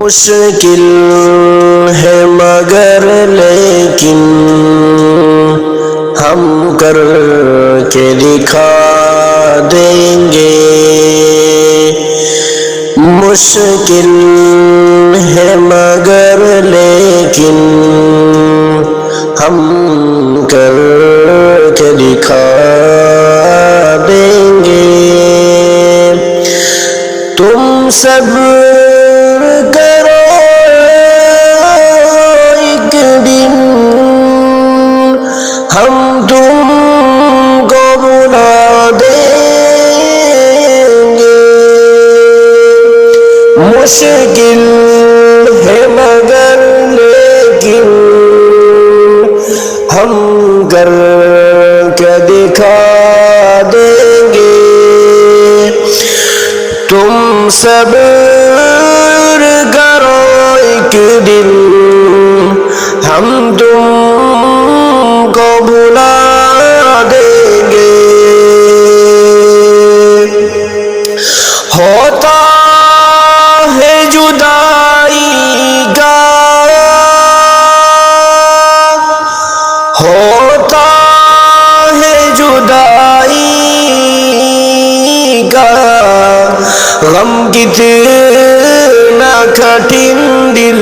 مشکل ہے مگر لیکن ہم کر کے دکھا دیں گے. مشکل ہے مگر لیکن ہم کر کے دکھا دیں گے. تم صبر کرو ایک دن ہم تم کو بلا دیں گے. مشکل ہے مگر لیکن ہم کر کے دکھا دیں گے. تم صبر کرو ایک دن ہم تم کو بلا دیں گے. ہوتا ہے جدائی کا ہوتا ہے جدائی کا غم کتنا کٹھن دل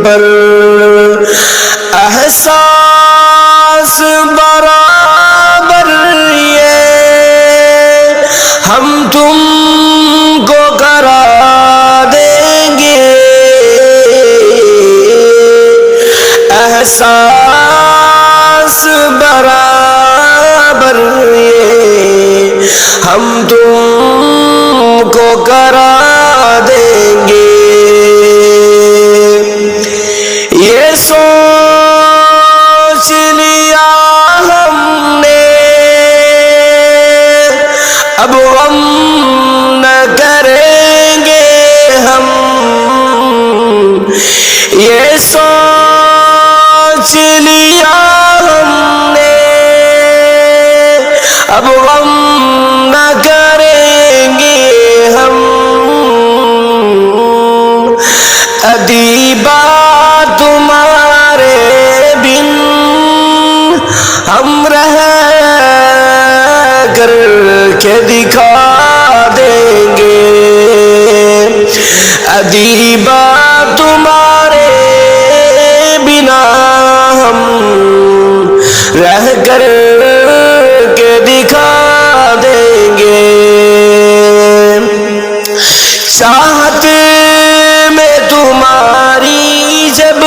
پر احساس برابر یہ ہم تم کو کرا دیں گے. احساس برابر یہ ہم تم کو کرا دیں گے. یہ سوچ لیا ہم نے اب غم نہ کریں گے ہم. یہ سوچ لیا ہم نے اب غم نہ کریں گے ہم. ادیبا تمہارے بن ہم رہ کر کے دکھا دیں گے. ادیبا تمہارے بنا ہم رہ کر کے دکھا دیں گے. چاہت میں تمہاری جب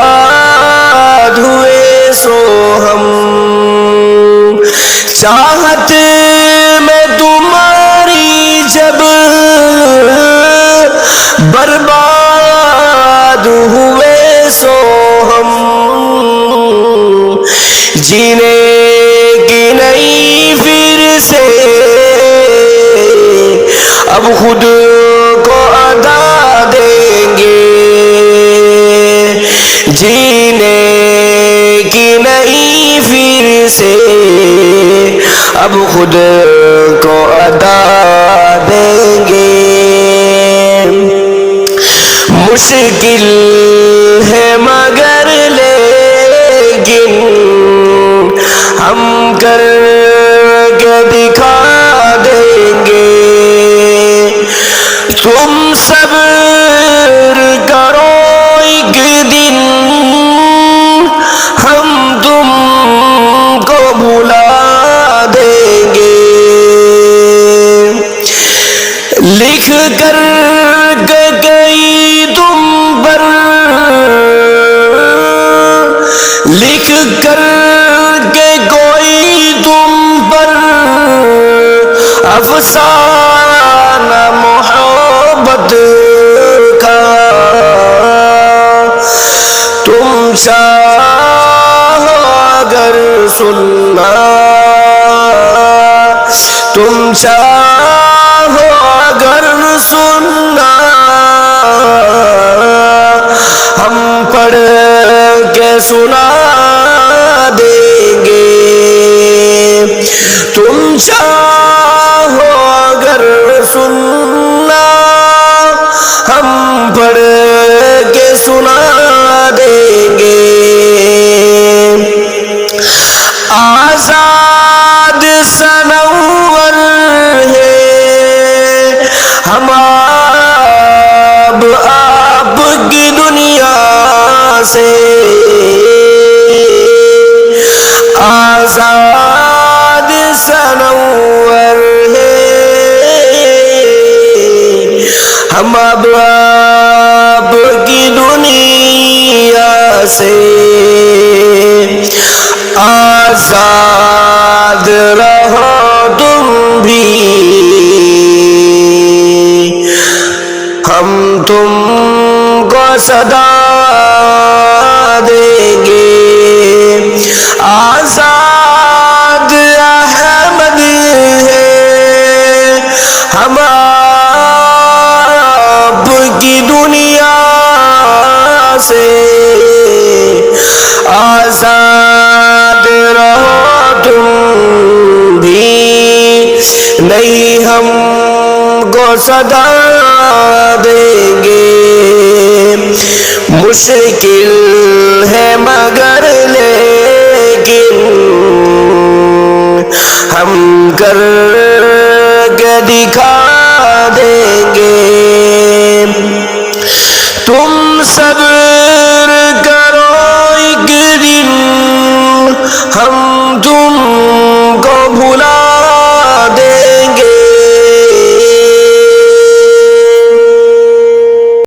برباد ہوئے سو ہم. چاہت میں تمہاری جب برباد ہوئے سو ہم. جینے کی نئی پھر سے اب خود کو ادا دیں گے. جینے کی نئی پھر سے اب خود کو ادا دیں گے. مشکل ہے مگر لیکن ہم کر کے دکھا دیں گے. تم صبر کرو ایک دن ہم تم کو بلا دیں گے. لکھ کر گئی تم پر لکھ کر کے کوئی تم پر افسانہ محبت کا. تم چاہو اگر سننا تم چاہو اگر سننا ہم پڑھ کے سنا دیں گے. تم چاہو اگر سننا ہم پڑھ کے سنا دیں گے آزاد سنور ہے ہم آپ کی دنیا سے آزاد سنور ہے ہم اب آپ کی دنیا سے آزاد رہو تم بھی ہم تم کو صدا دیں گے آزاد احمد ہے ہم آپ کی دنیا سے آزاد رہو تم بھی نہیں ہم کو صدا دیں گے مشکل ہے مگر لیکن ہم کر کے دکھا دیں گے تم صبر کرو ایک دن ہم تم کو بھلا